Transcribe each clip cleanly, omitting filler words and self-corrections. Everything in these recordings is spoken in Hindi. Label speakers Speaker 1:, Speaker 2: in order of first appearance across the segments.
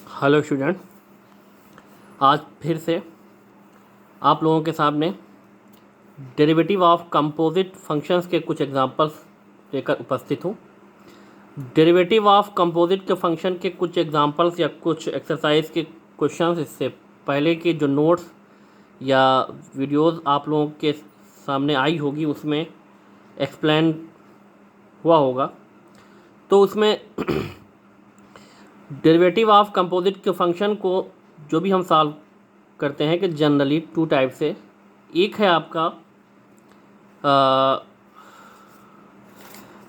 Speaker 1: हेलो स्टूडेंट, आज फिर से आप लोगों के सामने डेरिवेटिव ऑफ कंपोजिट फंक्शंस के कुछ एग्जांपल्स लेकर उपस्थित हूँ। डेरिवेटिव ऑफ कंपोजिट के फंक्शन के कुछ एग्जांपल्स या कुछ एक्सरसाइज के क्वेश्चंस इससे पहले के जो नोट्स या वीडियोस आप लोगों के सामने आई होगी उसमें एक्सप्लेन हुआ होगा। तो उसमें डेरिवेटिव ऑफ कंपोजिट के फंक्शन को जो भी हम सॉल्व करते हैं कि जनरली टू टाइप से, एक है आपका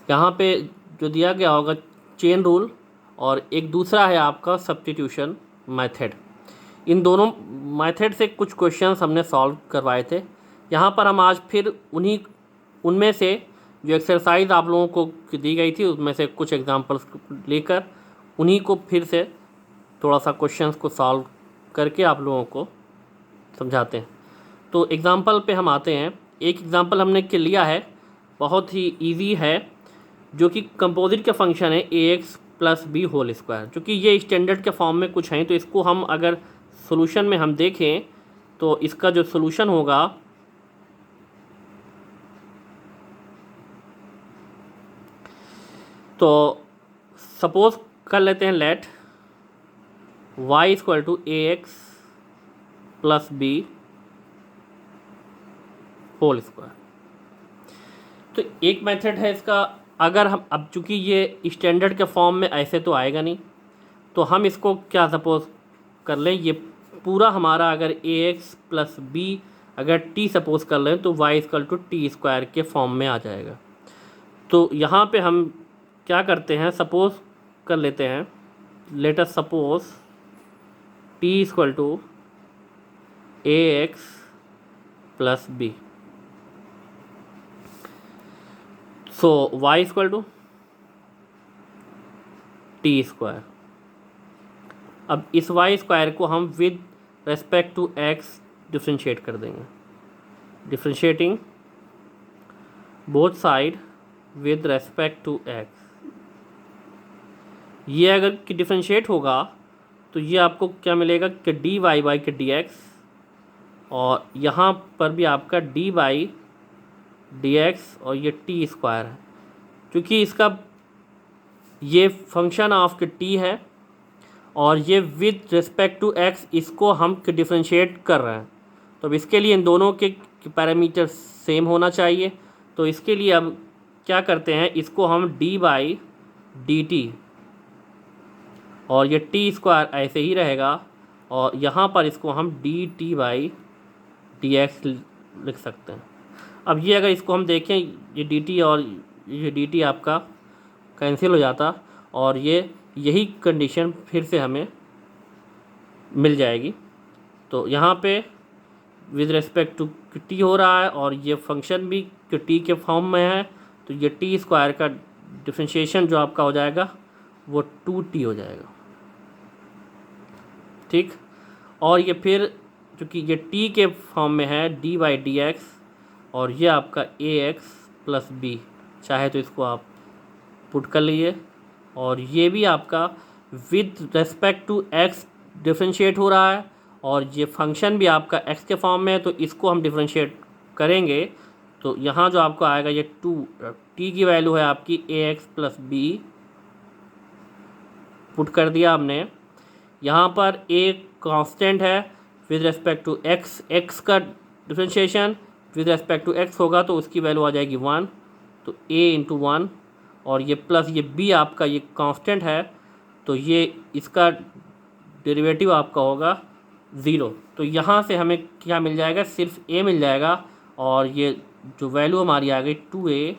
Speaker 1: यहाँ पे जो दिया गया होगा चेन रूल, और एक दूसरा है आपका सब्स्टिट्यूशन मेथड। इन दोनों मेथड से कुछ क्वेश्चंस हमने सॉल्व करवाए थे। यहाँ पर हम आज फिर उनमें से जो एक्सरसाइज आप लोगों को दी गई थी उसमें से कुछ एग्जांपल्स लेकर उन्हीं को फिर से थोड़ा सा क्वेश्चंस को सॉल्व करके आप लोगों को समझाते हैं। तो एग्ज़ाम्पल पे हम आते हैं। एक एग्ज़ाम्पल हमने के लिया है, बहुत ही इजी है, जो कि कंपोजिट का फंक्शन है ax plus B whole square. चूँकि ये स्टैंडर्ड के फॉर्म में कुछ हैं तो इसको हम अगर सॉल्यूशन में हम देखें तो इसका जो सॉल्यूशन होगा तो सपोज कर लेते हैं let y equal to ax plus B whole square. तो एक मेथड है इसका, अगर हम अब चूंकि ये स्टैंडर्ड के फॉर्म में ऐसे तो आएगा नहीं, तो हम इसको क्या सपोज कर लें, ये पूरा हमारा अगर ax प्लस बी अगर t सपोज कर लें तो y equal to T square के फॉर्म में आ जाएगा। तो यहाँ पे हम क्या करते हैं, सपोज कर लेते हैं, let us suppose t equal to ax plus B, so y equal to T square. अब इस y स्क्वायर को हम with respect to x differentiate कर देंगे, differentiating both side with respect to x। ये अगर कि डिफ्रेंशिएट होगा तो ये आपको क्या मिलेगा कि डी वाई बाई के डी एक्स, और यहाँ पर भी आपका डी बाई डी एक्स, और ये टी स्क्वायर है। क्योंकि इसका ये फंक्शन ऑफ के टी है और ये विद रिस्पेक्ट टू एक्स इसको हम डिफ्रेंशिएट कर रहे हैं, तो अब इसके लिए इन दोनों के पैरामीटर सेम होना चाहिए। तो इसके लिए अब क्या करते हैं, इसको हम डी बाई डी टी, और ये टी स्क्वायर ऐसे ही रहेगा, और यहाँ पर इसको हम D T by D x लिख सकते हैं। अब ये अगर इसको हम देखें, ये डी टी और ये डी टी आपका कैंसिल हो जाता, और ये यही कंडीशन फिर से हमें मिल जाएगी। तो यहाँ पे विद रिस्पेक्ट टू टी हो रहा है और ये फंक्शन भी टी के फॉर्म में है, तो ये टी स्क्वायर का डिफ्रेंशिएशन जो आपका हो जाएगा वो 2t हो जाएगा, ठीक। और ये फिर चूँकि ये t के फॉर्म में है डी बाई डी एक्स, और ये आपका ax प्लस बी, चाहे तो इसको आप पुट कर लीजिए, और ये भी आपका with respect to x differentiate हो रहा है, और ये फंक्शन भी आपका x के फॉर्म में है, तो इसको हम डिफ्रेंशिएट करेंगे तो यहाँ जो आपको आएगा ये t की वैल्यू है आपकी ax प्लस बी, पुट कर दिया हमने। यहाँ पर a कांस्टेंट है विद रेस्पेक्ट टू x का differentiation with respect to x होगा तो उसकी वैल्यू आ जाएगी 1, तो a इंटू 1, और ये प्लस ये b आपका ये कांस्टेंट है, तो ये इसका डेरिवेटिव आपका होगा 0। तो यहाँ से हमें क्या मिल जाएगा, सिर्फ a मिल जाएगा, और ये जो वैल्यू हमारी आ गई 2a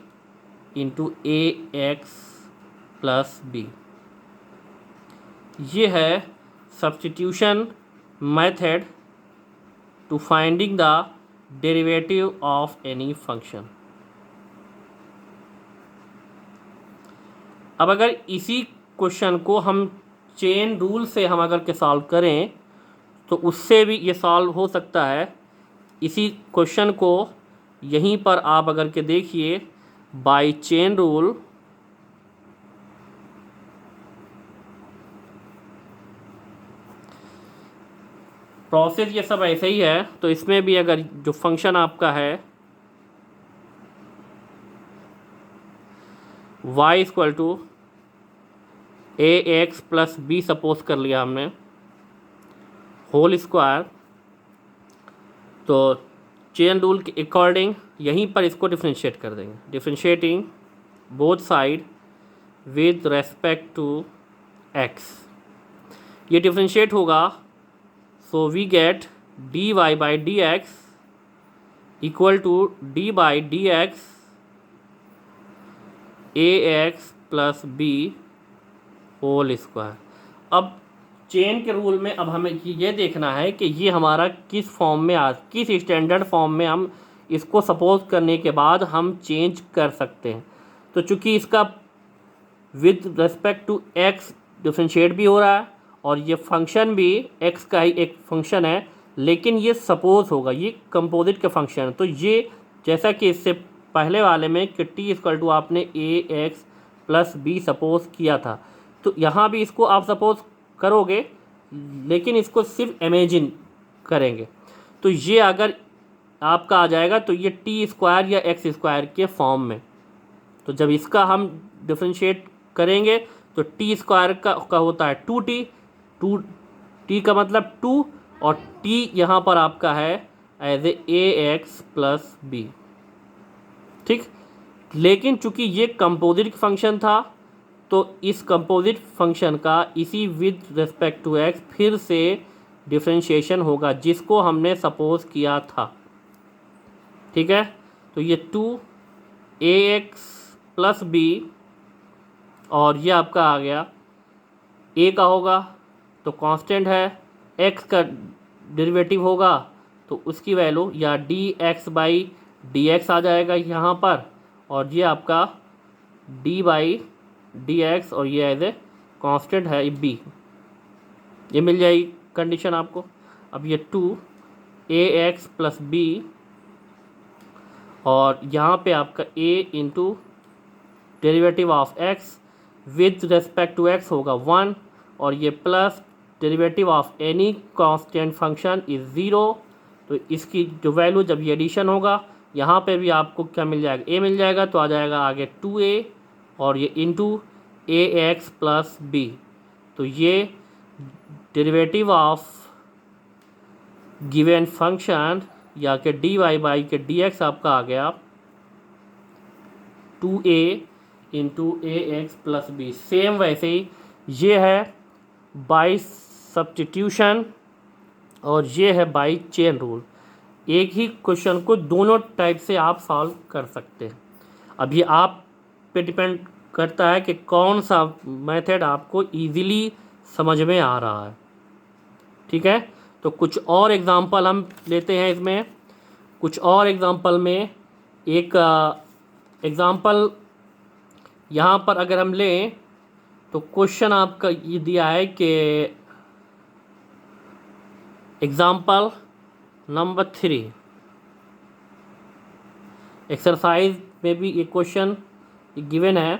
Speaker 1: into ax plus B. ये है substitution method to finding the derivative of any function. अब अगर इसी क्वेश्चन को हम चेन रूल से हम अगर के सॉल्व करें तो उससे भी ये सॉल्व हो सकता है। इसी क्वेश्चन को यहीं पर आप अगर के देखिए बाय चेन रूल, प्रोसेस ये सब ऐसे ही है। तो इसमें भी अगर जो फंक्शन आपका है y equal to A X plus B suppose कर लिया हमने होल स्क्वायर, तो चेन रूल के अकॉर्डिंग यहीं पर इसको डिफ्रेंशिएट कर देंगे। Differentiating both side with respect to x, ये डिफ्रेंशिएट होगा। So we get dy by D X equal to D by D X A X plus B whole square. अब चेन के रूल में अब हमें ये देखना है कि ये हमारा किस फॉर्म में किस स्टैंडर्ड फॉर्म में हम इसको सपोज करने के बाद हम चेंज कर सकते हैं। तो चूंकि इसका with respect to X differentiate भी हो रहा है और ये फंक्शन भी एक्स का ही एक फंक्शन है, लेकिन ये सपोज होगा, ये कंपोजिट के फंक्शन है। तो ये जैसा कि इससे पहले वाले में कि टी इक्वल टू आपने ए एक्स प्लस बी सपोज किया था, तो यहाँ भी इसको आप सपोज करोगे, लेकिन इसको सिर्फ इमेजिन करेंगे। तो ये अगर आपका आ जाएगा तो ये टी स्क्वायर या एक्स स्क्वायर के फॉर्म में। तो जब इसका हम डिफ्रेंशिएट करेंगे तो टी स्क्वायर का होता है 2t, 2t का मतलब 2, और t यहाँ पर आपका है as A X plus B. ठीक, लेकिन चूंकि ये कंपोजिट फंक्शन था तो इस कंपोजिट फंक्शन का इसी विद रिस्पेक्ट टू एक्स फिर से डिफ्रेंशिएशन होगा जिसको हमने सपोज किया था। ठीक है, तो ये 2ax प्लस बी और ये आपका आ गया a का होगा तो कांस्टेंट है, x का डेरिवेटिव होगा तो उसकी वैल्यू या dx बाई डी एक्स आ जाएगा यहाँ पर, और ये आपका d बाई डी एक्स और ये एज ए कॉन्स्टेंट है b, ये मिल जाएगी कंडीशन आपको। अब ये 2ax प्लस बी और यहाँ पे आपका a into derivative of x with respect to x होगा 1, और ये plus derivative of any constant function is 0। तो इसकी जो वैल्यू जब ये एडिशन होगा यहाँ पे भी आपको क्या मिल जाएगा, a मिल जाएगा, तो आ जाएगा आगे 2a और ये इंटू ए एक्स प्लस बी। तो ये डेरिवेटिव ऑफ गिवन फंक्शन या कि डी वाई बाई के डी एक्स आपका आ गया 2a इंटू ए एक्स प्लस बी। सेम वैसे ही ये है बाई सब्स्टिट्यूशन और ये है बाई चेन रूल। एक ही क्वेश्चन को दोनों टाइप से आप सॉल्व कर सकते हैं। अब ये आप पे डिपेंड करता है कि कौन सा मेथड आपको इजीली समझ में आ रहा है। ठीक है, तो कुछ और एग्जांपल हम लेते हैं इसमें। कुछ और एग्जांपल में एक एग्जांपल यहाँ पर अगर हम लें तो क्वेश्चन आपका ये दिया है कि एग्जांपल नंबर 3 एक्सरसाइज में भी ये क्वेश्चन गिवन है।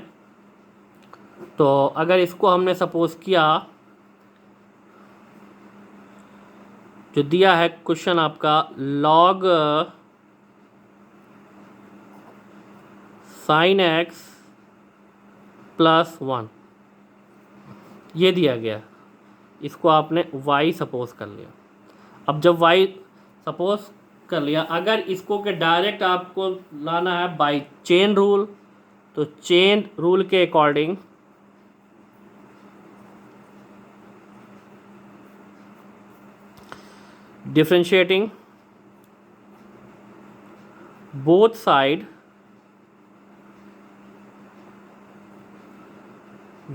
Speaker 1: तो अगर इसको हमने सपोज किया, जो दिया है क्वेश्चन आपका log sin x प्लस 1 ये दिया गया, इसको आपने y सपोज कर लिया। अब जब y सपोज कर लिया, अगर इसको के डायरेक्ट आपको लाना है बाय चेन रूल, तो चेन रूल के according differentiating both side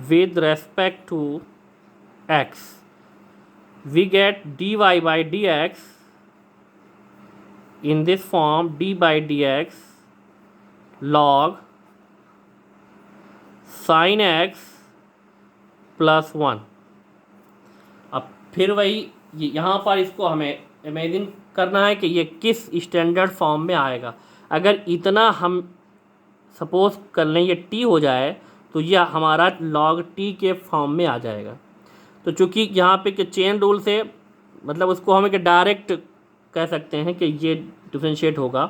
Speaker 1: with respect to x, we get dy by dx in this form d by dx log sin x plus 1। अब फिर वही यहाँ पर इसको हमें इमेजिन करना है कि ये किस स्टैंडर्ड फॉर्म में आएगा। अगर इतना हम सपोज कर लें ये t हो जाए तो यह हमारा log t के फॉर्म में आ जाएगा। तो चूंकि यहाँ पे कि चेन रूल से मतलब उसको हम एक डायरेक्ट कह सकते हैं कि ये डिफरेंशिएट होगा।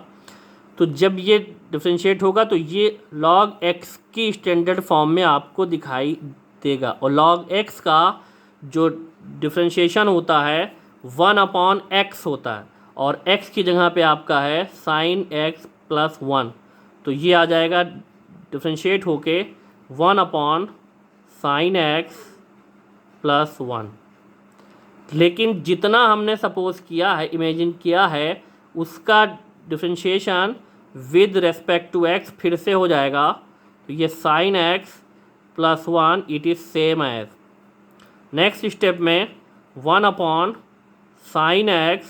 Speaker 1: तो जब ये डिफरेंशिएट होगा तो ये log x की स्टैंडर्ड फॉर्म में आपको दिखाई देगा, और log x का जो डिफरेंशिएशन होता है 1/x होता है, और x की जगह पे आपका है sin x + 1। तो ये आ जाएगा डिफरेंशिएट होके 1/sin x + 1। लेकिन जितना हमने सपोज किया है, इमेजिन किया है, उसका differentiation with respect to x फिर से हो जाएगा। तो ये sin x + 1 it is same as, next step में 1/sin x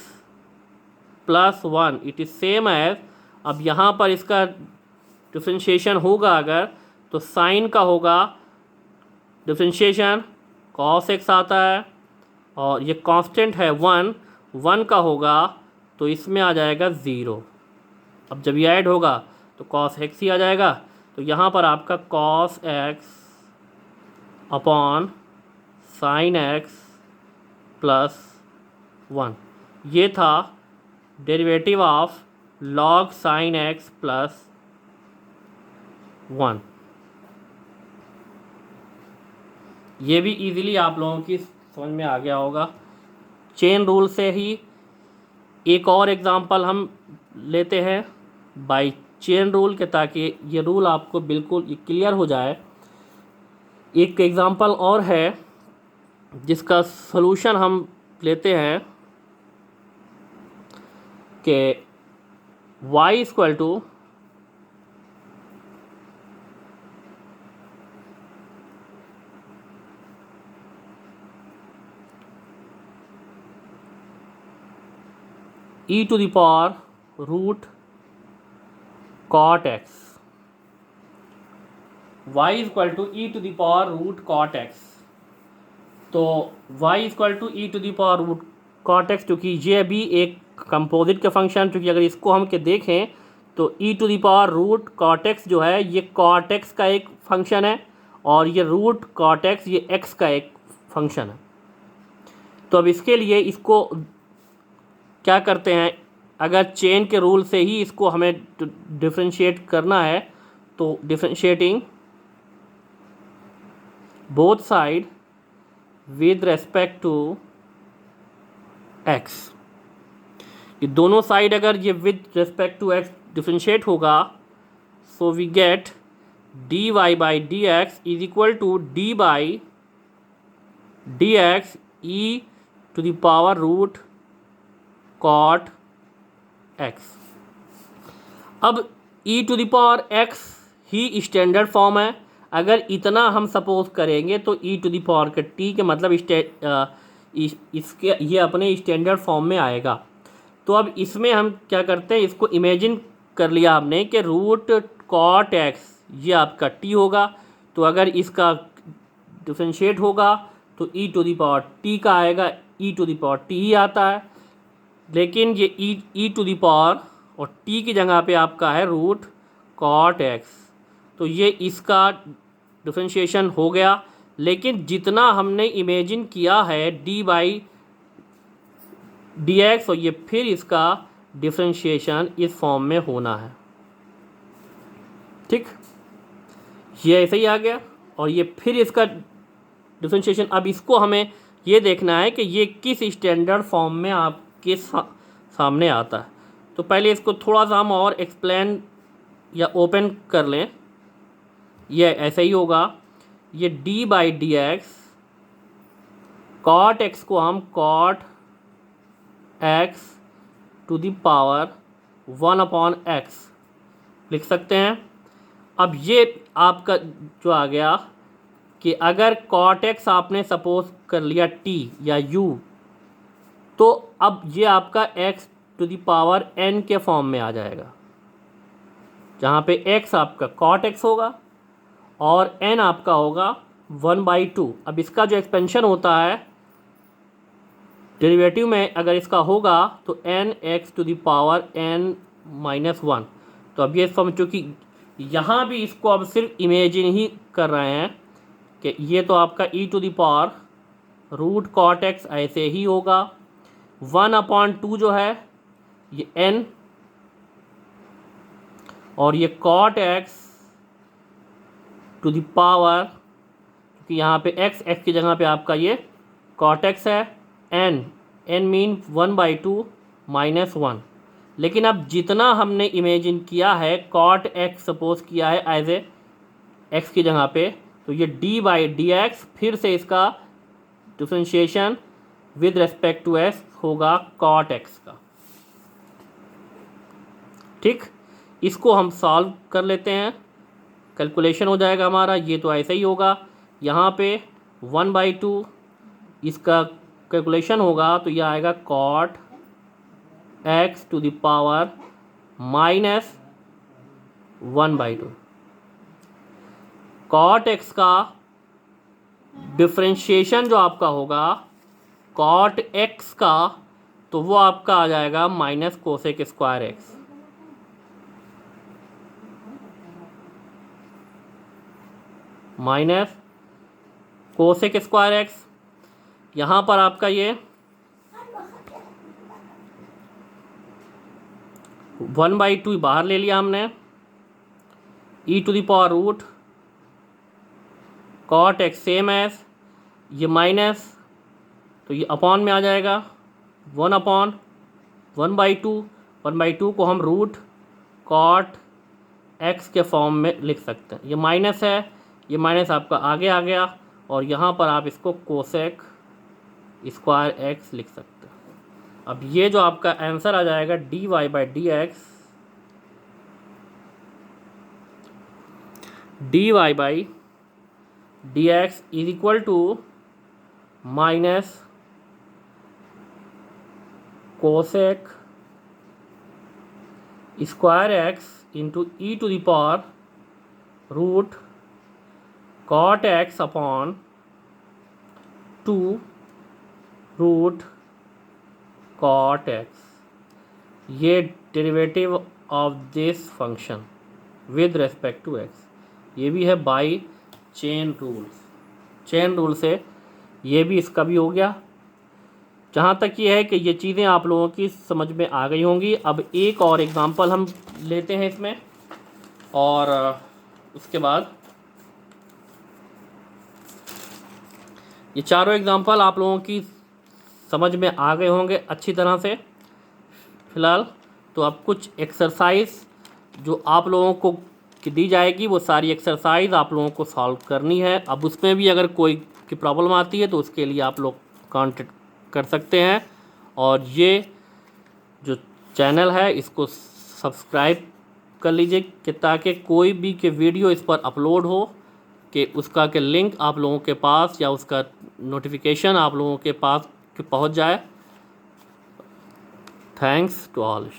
Speaker 1: + 1 it is same as. अब यहाँ पर इसका डिफरेंशिएशन होगा अगर, तो साइन का होगा डिफरेंशिएशन cos x आता है, और ये कांस्टेंट है 1 का होगा, तो इसमें आ जाएगा 0। अब जब ये ऐड होगा तो cos x ही आ जाएगा। तो यहाँ पर आपका cos x sin x + 1 ये था derivative of log sin x + 1। ये भी इजीली आप लोगों की समझ में आ गया होगा। चेन रूल से ही एक और एग्जांपल हम लेते हैं बाय चेन रूल के, ताकि ये रूल आपको बिल्कुल क्लियर हो जाए। एक एग्जांपल और है जिसका सॉल्यूशन हम लेते हैं कि y = e⁻√ cot x। y = e⁻√ cot x। तो y = e⁻√ cot x, क्योंकि ये भी एक कंपोजिट का फंक्शन, क्योंकि अगर इसको हम के देखें तो e⁻√ cot x जो है ये cot x का एक फंक्शन है, और ये रूट cot x ये x का एक फंक्शन है। तो अब इसके लिए इसको क्या करते हैं, अगर चेन के रूल से ही इसको हमें डिफरेंशिएट करना है, तो differentiating both side with respect to x। ये दोनों साइड अगर ये with respect to x differentiate होगा, so we get dy/dx = d/dx e⁻√ cot x। अब e⁻x ही स्टैंडर्ड फॉर्म है। अगर इतना हम सपोज करेंगे तो e⁻t के मतलब इसके ये अपने स्टैंडर्ड फॉर्म में आएगा। तो अब इसमें हम क्या करते हैं, इसको इमेजिन कर लिया हमने कि रूट cot x ये आपका t होगा। तो अगर इसका डिफरेंशिएट होगा तो e⁻t का आएगा, e⁻t ही आता है। लेकिन ये e⁻ और t की जगह पे आपका है रूट cot x, तो ये इसका डिफरेंशिएशन हो गया। लेकिन जितना हमने इमेजिन किया है d/dx, और ये फिर इसका डिफरेंशिएशन इस फॉर्म में होना है। ठीक, ये ऐसे ही आ गया, और ये फिर इसका डिफरेंशिएशन। अब इसको हमें ये देखना है कि ये किस स्टैंडर्ड फॉर्म में आपके सामने आता है। तो पहले इसको थोड़ा सा हम और एक्सप्लेन या ओपन कर लें। ये ऐसे ही होगा, ये d/dx cot x को हम cot x to the power 1/x लिख सकते हैं। अब ये आपका जो आ गया कि अगर cot x आपने सपोज कर लिया t या u, तो अब ये आपका x to the power n के फॉर्म में आ जाएगा, जहाँ पे x आपका cot x होगा और n आपका होगा 1/2। अब इसका जो एक्सपेंशन होता है डेरिवेटिव में, अगर इसका होगा तो nx to the power n-1। तो अब ये समझो कि यहाँ भी इसको अब सिर्फ इमेजिन ही कर रहे हैं कि ये तो आपका e⁻√ cot x ऐसे ही होगा, 1/2 जो है ये n, और ये cot x to the power, क्योंकि यहाँ पे x की जगह पे आपका ये cot x है, n मीन 1/2 -1। लेकिन अब जितना हमने इमेजिन किया है cot x सपोज किया है एज ए x की जगह पे, तो ये d/dx फिर से इसका differentiation with respect to x होगा cot x का। ठीक, इसको हम सॉल्व कर लेते हैं, कैलकुलेशन हो जाएगा हमारा। ये तो ऐसे ही होगा, यहाँ पे 1/2 इसका कैलकुलेशन होगा तो ये आएगा cot x to the power -1/2। cot x का डिफरेंशिएशन जो आपका होगा cot x का, तो वो आपका आ जाएगा minus cosec square x. Minus cosec square x, यहाँ पर आपका ये 1/2 बाहर ले लिया हमने, e to the power root cot x same as, ये माइनस तो ये अपॉन में आ जाएगा 1/1/2 को हम रूट cot x के फॉर्म में लिख सकते हैं। ये माइनस है, ये माइनस आपका आगे आ गया, और यहाँ पर आप इसको कोसेक स्क्वायर एक्स लिख सकते हैं। अब ये जो आपका आंसर आ जाएगा dy/dx, dy/dx is equal to minus cosec square x into e to the power root cot x upon 2 root cot x, ये derivative of this function with respect to x। ये भी है बाय चेन रूल से ये भी इसका भी हो गया। जहाँ तक ये है कि ये चीज़ें आप लोगों की समझ में आ गई होंगी। अब एक और एग्जांपल हम लेते हैं इसमें, और उसके बाद ये चारों एग्जांपल आप लोगों की समझ में आ गए होंगे अच्छी तरह से। फ़िलहाल तो अब कुछ एक्सरसाइज जो आप लोगों को दी जाएगी, वो सारी एक्सरसाइज आप लोगों को सॉल्व करनी है। अब उसमें भी अगर कोई की प्रॉब्लम आती है तो उसके लिए आप लोग कांटेक्ट कर सकते हैं। और ये जो चैनल है इसको सब्सक्राइब कर लीजिए कि ताकि कोई भी के वीडियो इस पर अपलोड हो कि उसका के लिंक आप लोगों के पास या उसका नोटिफिकेशन आप लोगों के पास पहुंच जाए। Thanks to all.